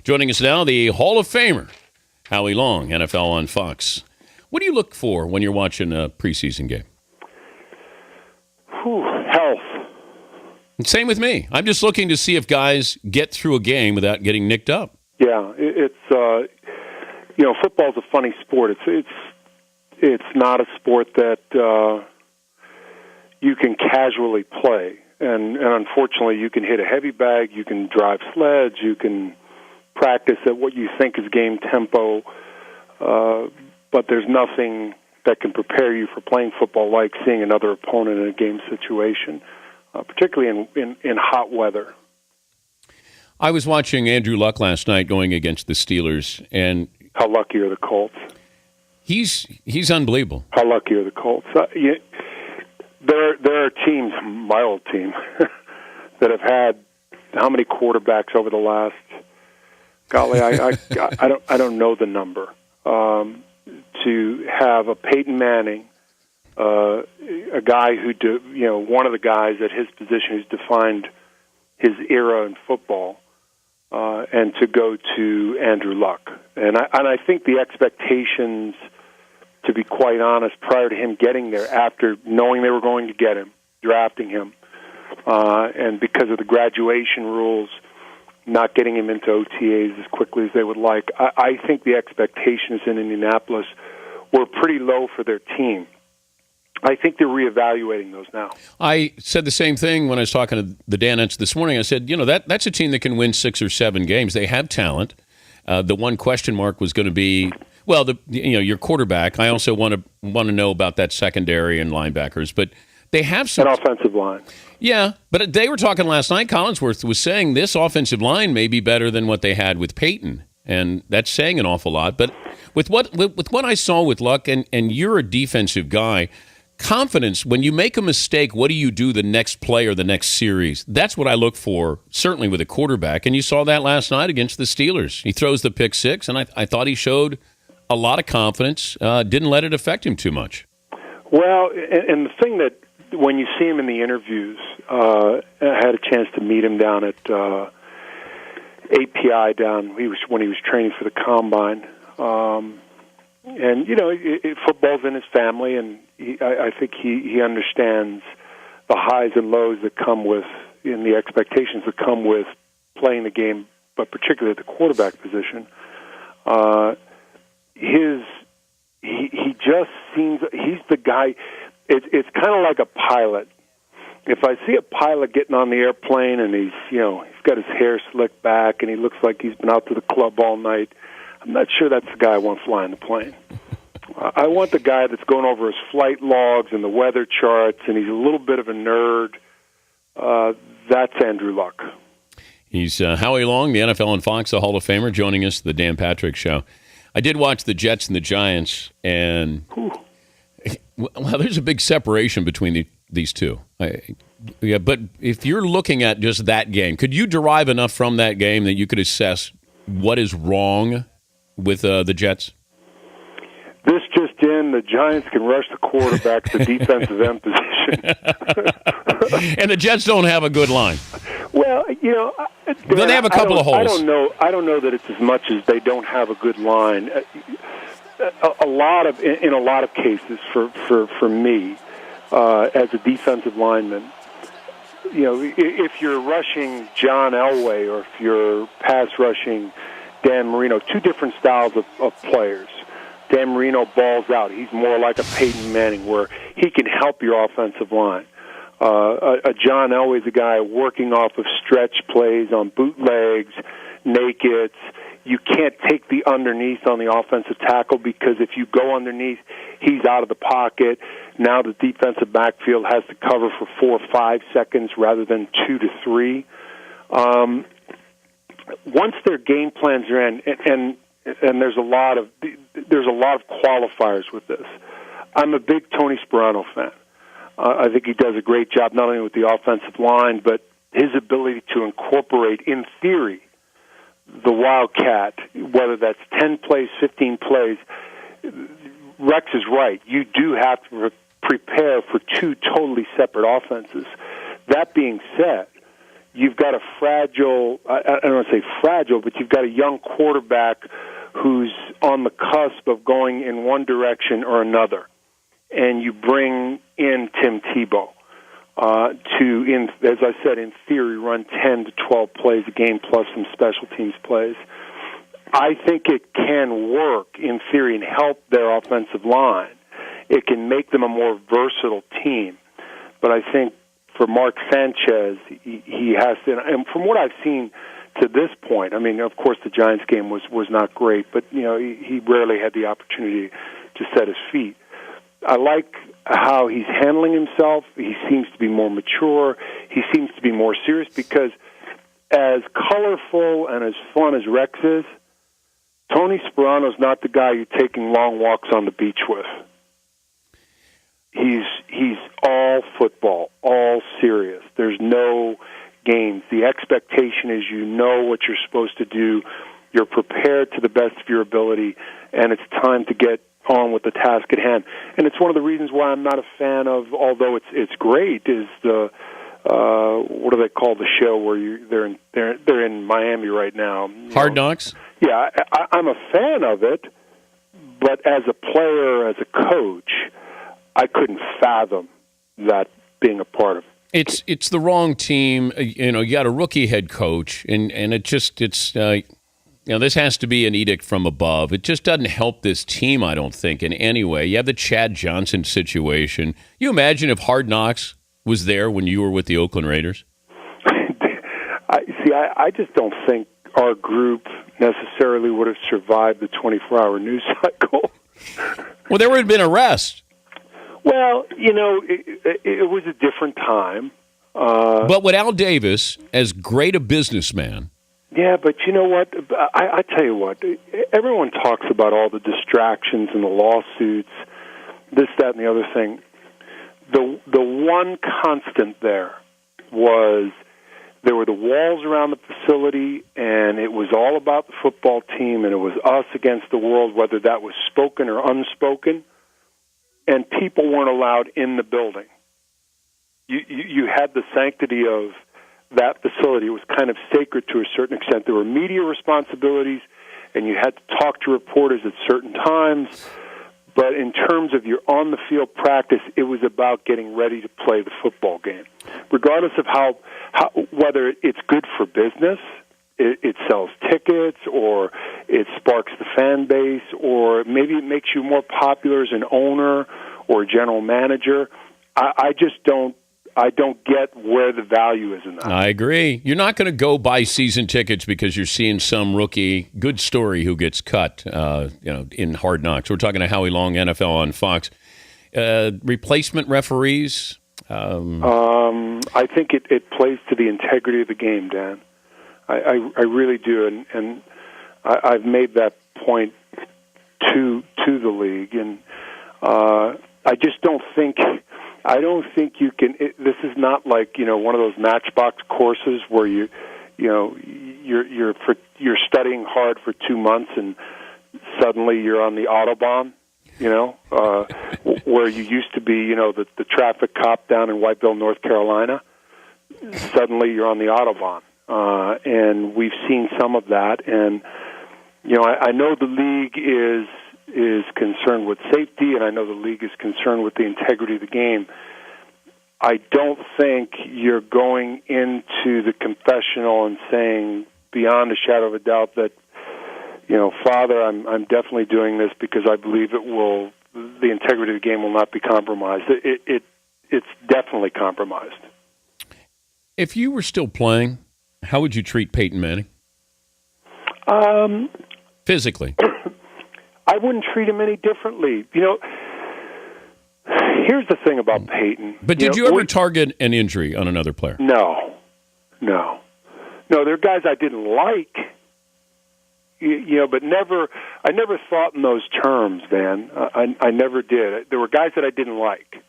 Joining us now, the Hall of Famer, Howie Long, NFL on Fox. What do you look for when you're watching a preseason game? Health. Same with me. I'm just looking to see if guys get through a game without getting nicked up. Yeah, it's football's a funny sport. It's not a sport that you can casually play, and unfortunately, you can hit a heavy bag, you can drive sleds, you can practice at what you think is game tempo, but there's nothing that can prepare you for playing football like seeing another opponent in a game situation, particularly in hot weather. I was watching Andrew Luck last night going against the Steelers, and how lucky are the Colts? He's unbelievable. How lucky are the Colts? There are teams, my old team, that have had how many quarterbacks over the last? Golly, I don't know the number. To have a Peyton Manning, a guy who one of the guys at his position who's defined his era in football, and to go to Andrew Luck, and I think the expectations, to be quite honest, prior to him getting there, after knowing they were going to get him, drafting him, and because of the graduation rules, not getting him into OTAs as quickly as they would like, I think the expectations in Indianapolis were pretty low for their team. I think they're reevaluating those now. I said the same thing when I was talking to the Danettes this morning. I said, that's a team that can win 6 or 7 games. They have talent. The one question mark was going to be, your quarterback. I also want to know about that secondary and linebackers, but they have some an offensive line. Yeah, but they were talking last night. Collinsworth was saying this offensive line may be better than what they had with Peyton, and that's saying an awful lot. But with what I saw with Luck, and you're a defensive guy, confidence, when you make a mistake, what do you do the next play or the next series? That's what I look for, certainly with a quarterback, and you saw that last night against the Steelers. He throws the pick six, and I thought he showed a lot of confidence, didn't let it affect him too much. Well, and the thing that, when you see him in the interviews, I had a chance to meet him down at API when he was training for the Combine. And, football's in his family, and I think he understands the highs and lows that come with, and the expectations that come with playing the game, but particularly at the quarterback position. He just seems, he's the guy. It's kind of like a pilot. If I see a pilot getting on the airplane and he's got his hair slicked back and he looks like he's been out to the club all night, I'm not sure that's the guy I want flying the plane. I want the guy that's going over his flight logs and the weather charts, and he's a little bit of a nerd. That's Andrew Luck. He's Howie Long, the NFL on Fox, a Hall of Famer, joining us, the Dan Patrick Show. I did watch the Jets and the Giants, and there's a big separation between these two. But if you're looking at just that game, could you derive enough from that game that you could assess what is wrong with the Jets? This just in, the Giants can rush the quarterback to defensive end position. And the Jets don't have a good line. Well, they have a couple of holes. I don't know that it's as much as they don't have a good line. In a lot of cases, for me, as a defensive lineman, if you're rushing John Elway or if you're pass rushing Dan Marino, two different styles of players. Dan Marino balls out. He's more like a Peyton Manning, where he can help your offensive line. A John Elway's a guy working off of stretch plays on bootlegs, nakeds. You can't take the underneath on the offensive tackle, because if you go underneath, he's out of the pocket. Now the defensive backfield has to cover for 4 or 5 seconds rather than 2 to 3. Once their game plans are in, and there's a lot of qualifiers with this. I'm a big Tony Sperano fan. I think he does a great job not only with the offensive line, but his ability to incorporate, in theory, the Wildcat, whether that's 10 plays, 15 plays. Rex is right. You do have to prepare for two totally separate offenses. That being said, you've got a fragile, I don't want to say fragile, but you've got a young quarterback who's on the cusp of going in one direction or another. And you bring in Tim Tebow as I said, in theory, run 10 to 12 plays a game plus some special teams plays. I think it can work in theory and help their offensive line. It can make them a more versatile team. But I think for Mark Sanchez, he has to, and from what I've seen to this point, I mean, of course, the Giants game was not great, but he rarely had the opportunity to set his feet. I like how he's handling himself. He seems to be more mature. He seems to be more serious because as colorful and as fun as Rex is, Tony Sperano's not the guy you're taking long walks on the beach with. He's all football, all serious. There's no games. The expectation is you know what you're supposed to do. You're prepared to the best of your ability, and it's time to get on with the task at hand. And it's one of the reasons why I'm not a fan of, although it's great, is the what do they call the show where they're in Miami right now? Hard Knocks? Yeah, I'm a fan of it, but as a player, as a coach, I couldn't fathom that being a part of it. It's the wrong team. You got a rookie head coach, and this has to be an edict from above. It just doesn't help this team, I don't think, in any way. You have the Chad Johnson situation. You imagine if Hard Knocks was there when you were with the Oakland Raiders? I just don't think our group necessarily would have survived the 24-hour news cycle. Well, there would have been arrests. Well, it was a different time. But with Al Davis, as great a businessman. Yeah, but you know what? I tell you what, everyone talks about all the distractions and the lawsuits, this, that, and the other thing. The one constant there was there were the walls around the facility, and it was all about the football team, and it was us against the world, whether that was spoken or unspoken, and people weren't allowed in the building. You had the sanctity of that facility. It was kind of sacred to a certain extent. There were media responsibilities, and you had to talk to reporters at certain times. But in terms of your on-the-field practice, it was about getting ready to play the football game. Regardless of how whether it's good for business, it sells tickets, or it sparks the fan base, or maybe it makes you more popular as an owner or a general manager. I don't get where the value is in that. I agree. You're not going to go buy season tickets because you're seeing some rookie, good story, who gets cut in Hard Knocks. We're talking to Howie Long, NFL on Fox. Replacement referees? I think it plays to the integrity of the game, Dan. I really do, and I've made that point to the league, and I just don't think... I don't think you can. This is not like one of those Matchbox courses where you're studying hard for 2 months and suddenly you're on the Autobahn. Where you used to be, the traffic cop down in Whiteville, North Carolina. Suddenly you're on the Autobahn, and we've seen some of that. And I know the league is concerned with safety, and I know the league is concerned with the integrity of the game. I don't think you're going into the confessional and saying beyond a shadow of a doubt that, Father, I'm definitely doing this because I believe the integrity of the game will not be compromised. It's definitely compromised. If you were still playing, how would you treat Peyton Manning? Physically. I wouldn't treat him any differently. Here's the thing about Peyton. But did you ever target an injury on another player? No. There are guys I didn't like, but never. I never thought in those terms, Van. I never did. There were guys that I didn't like,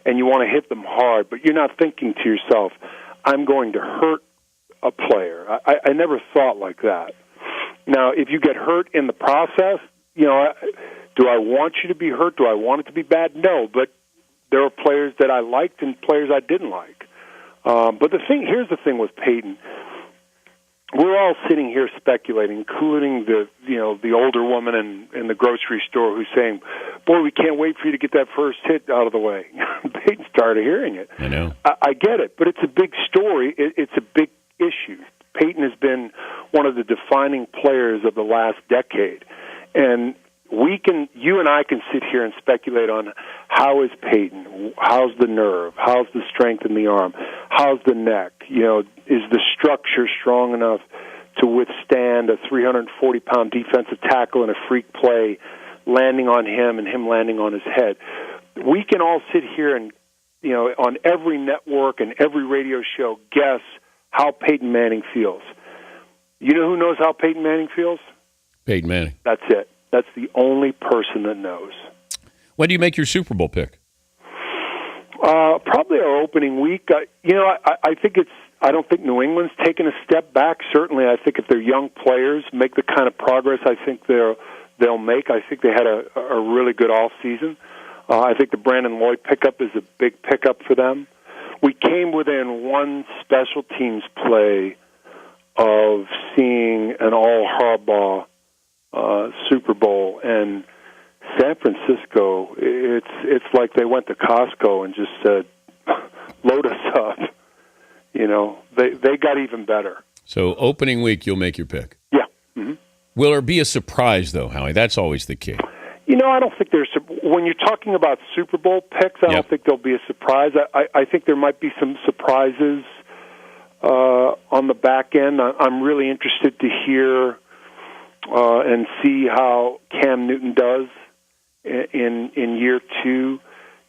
and you want to hit them hard, but you're not thinking to yourself, I'm going to hurt a player. I never thought like that. Now, if you get hurt in the process, do I want you to be hurt? Do I want it to be bad? No, but there were players that I liked and players I didn't like. But here's the thing with Peyton. We're all sitting here speculating, including the older woman in the grocery store who's saying, "Boy, we can't wait for you to get that first hit out of the way." Peyton's tired of hearing it. I know. I get it, but it's a big story. It's a big issue. Peyton has been one of the defining players of the last decade, and you and I can sit here and speculate on how is Peyton, how's the nerve, how's the strength in the arm, how's the neck, is the structure strong enough to withstand a 340-pound defensive tackle and a freak play landing on him and him landing on his head. We can all sit here and, on every network and every radio show, guess how Peyton Manning feels. You know who knows how Peyton Manning feels? Peyton Manning. That's it. That's the only person that knows. When do you make your Super Bowl pick? Probably our opening week. I think I don't think New England's taken a step back. Certainly, I think if their young players make the kind of progress I think they'll make, I think they had a really good off season. I think the Brandon Lloyd pickup is a big pickup for them. We came within one special teams play of seeing an all Harbaugh Super Bowl, and San Francisco, it's like they went to Costco and just said, load us up. They got even better. So opening week, you'll make your pick. Yeah. Mm-hmm. Will there be a surprise, though, Howie? That's always the key. I don't think when you're talking about Super Bowl picks, I don't think there'll be a surprise. I think there might be some surprises on the back end. I'm really interested to hear and see how Cam Newton does in year two.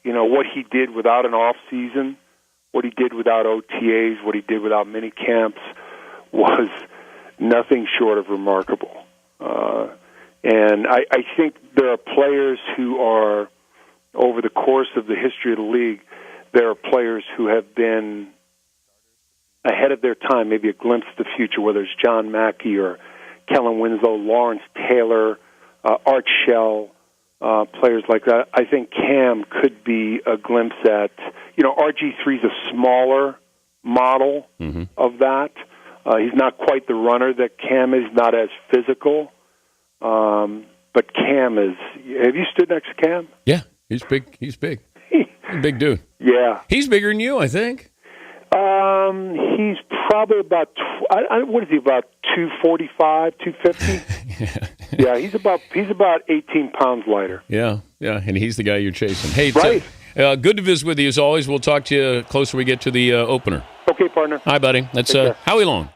What he did without an off season, what he did without OTAs, what he did without mini camps was nothing short of remarkable. And I think there are players who are, over the course of the history of the league, there are players who have been ahead of their time, maybe a glimpse of the future, whether it's John Mackey or Kellen Winslow, Lawrence Taylor, Art Shell, players like that. I think Cam could be a glimpse at, RG3 is a smaller model of that. He's not quite the runner that Cam is, not as physical. But Cam is, have you stood next to Cam? Yeah, he's big. He's big. He's a big dude. Yeah. He's bigger than you, I think. He's probably about, what is he, about 245, 250? Yeah, he's about 18 pounds lighter. Yeah, and he's the guy you're chasing. Hey, right. Good to visit with you as always. We'll talk to you closer we get to the opener. Okay, partner. Hi, buddy. That's Howie Long.